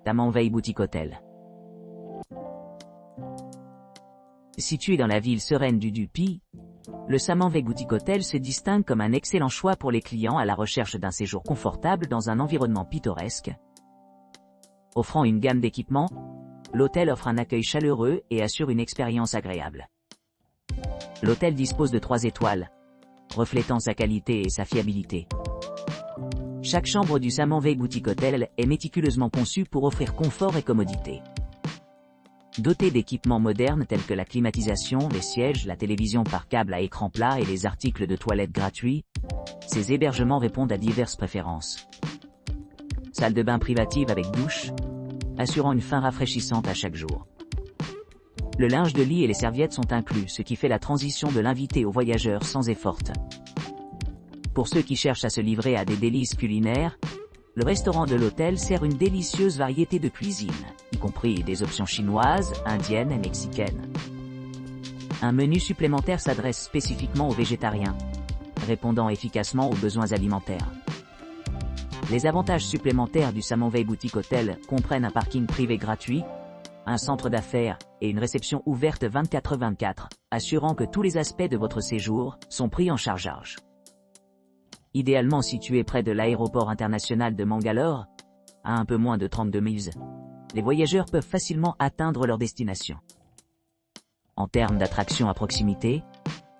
Tamanvay Boutique Hotel. Situé dans la ville sereine d'Udupi, le Tamanvay Boutique Hotel se distingue comme un excellent choix pour les clients à la recherche d'un séjour confortable dans un environnement pittoresque. Offrant une gamme d'équipements, l'hôtel offre un accueil chaleureux et assure une expérience agréable. L'hôtel dispose de 3 étoiles, reflétant sa qualité et sa fiabilité. Chaque chambre du Tamanvay Boutique Hotel est méticuleusement conçue pour offrir confort et commodité. Doté d'équipements modernes tels que la climatisation, les sièges, la télévision par câble à écran plat et les articles de toilette gratuits, ces hébergements répondent à diverses préférences. Salle de bain privative avec douche, assurant une faim rafraîchissante à chaque jour. Le linge de lit et les serviettes sont inclus, ce qui fait la transition de l'invité au voyageur sans effort. Pour ceux qui cherchent à se livrer à des délices culinaires, le restaurant de l'hôtel sert une délicieuse variété de cuisine, y compris des options chinoises, indiennes et mexicaines. Un menu supplémentaire s'adresse spécifiquement aux végétariens, répondant efficacement aux besoins alimentaires. Les avantages supplémentaires du Tamanvay Boutique Hotel comprennent un parking privé gratuit, un centre d'affaires et une réception ouverte 24/24, assurant que tous les aspects de votre séjour sont pris en charge. Idéalement situé près de l'aéroport international de Mangalore, à un peu moins de 32 milles, les voyageurs peuvent facilement atteindre leur destination. En termes d'attractions à proximité,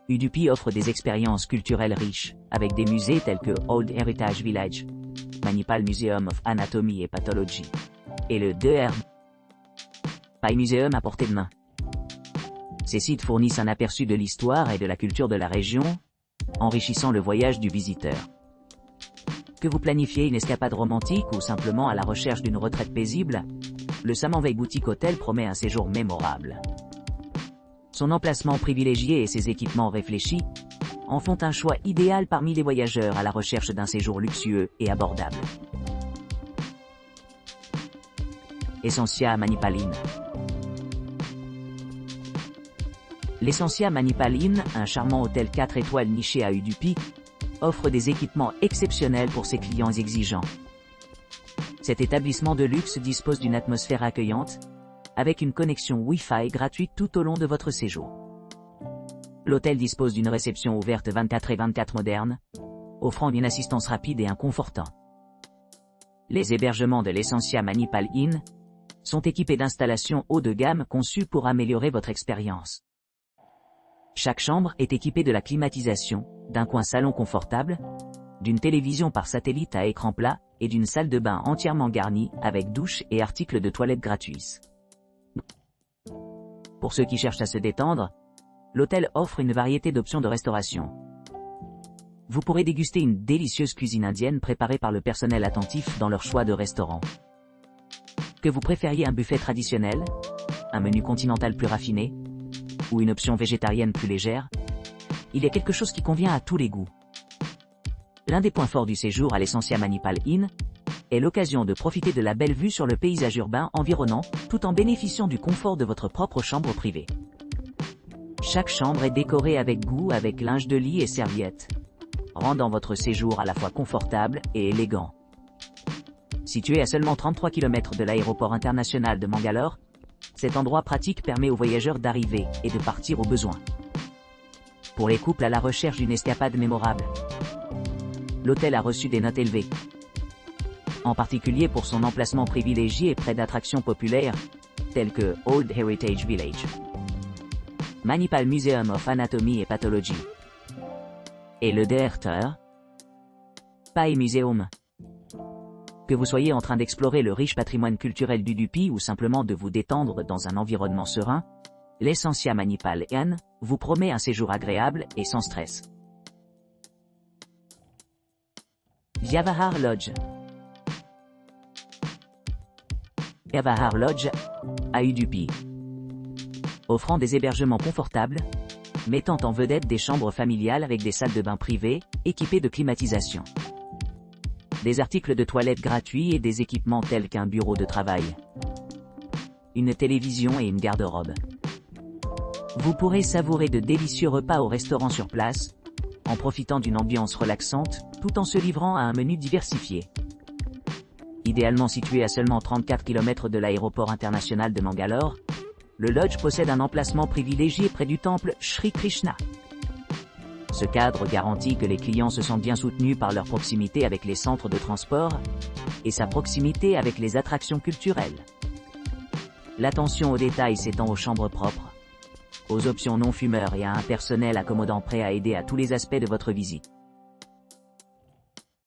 Udupi offre des expériences culturelles riches, avec des musées tels que Old Heritage Village, Manipal Museum of Anatomy et Pathology, et le DR Pai Museum à portée de main. Ces sites fournissent un aperçu de l'histoire et de la culture de la région, enrichissant le voyage du visiteur. Que vous planifiez une escapade romantique ou simplement à la recherche d'une retraite paisible, le Tamanvay Boutique Hotel promet un séjour mémorable. Son emplacement privilégié et ses équipements réfléchis en font un choix idéal parmi les voyageurs à la recherche d'un séjour luxueux et abordable. Essentia Manipal Inn. L'Essentia Manipal Inn, un charmant hôtel 4 étoiles niché à Udupi, offre des équipements exceptionnels pour ses clients exigeants. Cet établissement de luxe dispose d'une atmosphère accueillante, avec une connexion Wi-Fi gratuite tout au long de votre séjour. L'hôtel dispose d'une réception ouverte 24/24 moderne, offrant une assistance rapide et un confort. Les hébergements de l'Essentia Manipal Inn sont équipés d'installations haut de gamme conçues pour améliorer votre expérience. Chaque chambre est équipée de la climatisation, d'un coin salon confortable, d'une télévision par satellite à écran plat et d'une salle de bain entièrement garnie avec douche et articles de toilette gratuits. Pour ceux qui cherchent à se détendre, l'hôtel offre une variété d'options de restauration. Vous pourrez déguster une délicieuse cuisine indienne préparée par le personnel attentif dans leur choix de restaurant. Que vous préfériez un buffet traditionnel, un menu continental plus raffiné, ou une option végétarienne plus légère, il y a quelque chose qui convient à tous les goûts. L'un des points forts du séjour à l'Essentia Manipal Inn est l'occasion de profiter de la belle vue sur le paysage urbain environnant, tout en bénéficiant du confort de votre propre chambre privée. Chaque chambre est décorée avec goût avec linge de lit et serviettes, rendant votre séjour à la fois confortable et élégant. Situé à seulement 33 km de l'aéroport international de Mangalore, cet endroit pratique permet aux voyageurs d'arriver et de partir au besoin. Pour les couples à la recherche d'une escapade mémorable, l'hôtel a reçu des notes élevées, en particulier pour son emplacement privilégié près d'attractions populaires, telles que Old Heritage Village, Manipal Museum of Anatomy et Pathology, et le DR Pai Museum. Que vous soyez en train d'explorer le riche patrimoine culturel d'Udupi ou simplement de vous détendre dans un environnement serein, l'Essentia Manipal Inn vous promet un séjour agréable et sans stress. Vyavahar Lodge. Vyavahar Lodge, à Udupi. Offrant des hébergements confortables, mettant en vedette des chambres familiales avec des salles de bain privées, équipées de climatisation. Des articles de toilette gratuits et des équipements tels qu'un bureau de travail, une télévision et une garde-robe. Vous pourrez savourer de délicieux repas au restaurant sur place, en profitant d'une ambiance relaxante, tout en se livrant à un menu diversifié. Idéalement situé à seulement 34 km de l'aéroport international de Mangalore, le lodge possède un emplacement privilégié près du temple Sri Krishna. Ce cadre garantit que les clients se sentent bien soutenus par leur proximité avec les centres de transport et sa proximité avec les attractions culturelles. L'attention aux détails s'étend aux chambres propres, aux options non-fumeurs et à un personnel accommodant prêt à aider à tous les aspects de votre visite.